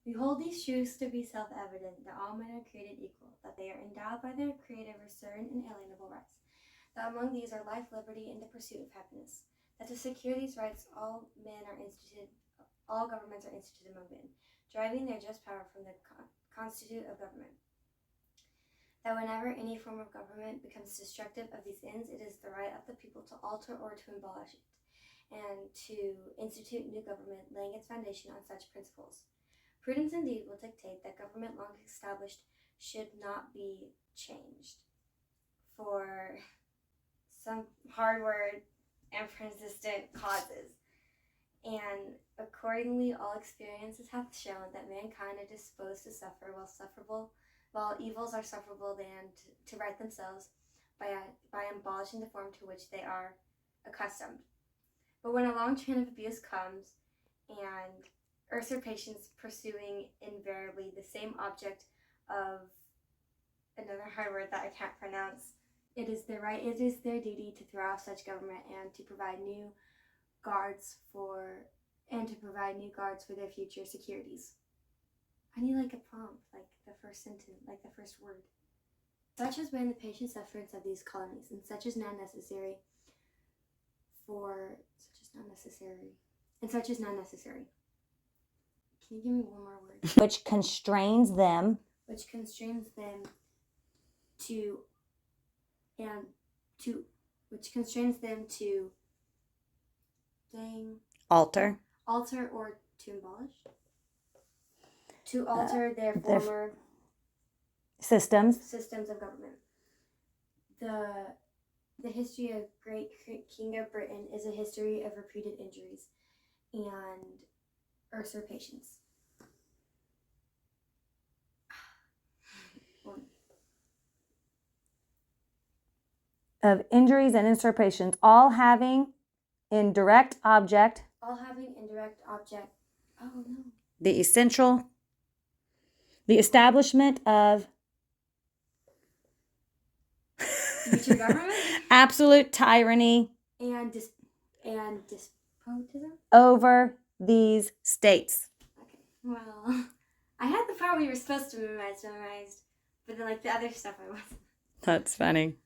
We hold these truths to be self-evident, that all men are created equal, that they are endowed by their Creator with certain inalienable rights, that among these are life, liberty, and the pursuit of happiness, that to secure these rights all governments are instituted among men, deriving their just power from the constitute of government. That whenever any form of government becomes destructive of these ends, it is the right of the people to alter or to abolish it, and to institute new government, laying its foundation on such principles. Prudence indeed will dictate that government long established should not be changed for some hard word and persistent causes. And accordingly, all experiences have shown that mankind are disposed to suffer, while evils are sufferable than to right themselves by abolishing the form to which they are accustomed. But when a long train of abuse comes, and usurpations pursuing invariably the same object of another hard word that I can't pronounce, it is their duty to throw off such government and to provide new guards for their future securities. I need like a prompt, like the first sentence, like the first word. Such has been the patient sufferance of these colonies, and such is now necessary. Can you give me one more word? Which constrains them to alter or to abolish. To alter their former systems of government. The history of great King of Britain is a history of repeated injuries and usurpations. Of injuries and usurpations, all having in direct object. Oh no. The establishment of future government, absolute tyranny, and despotism over these states. Okay. Well, I had the part we were supposed to memorize, but then like the other stuff I wasn't. That's funny.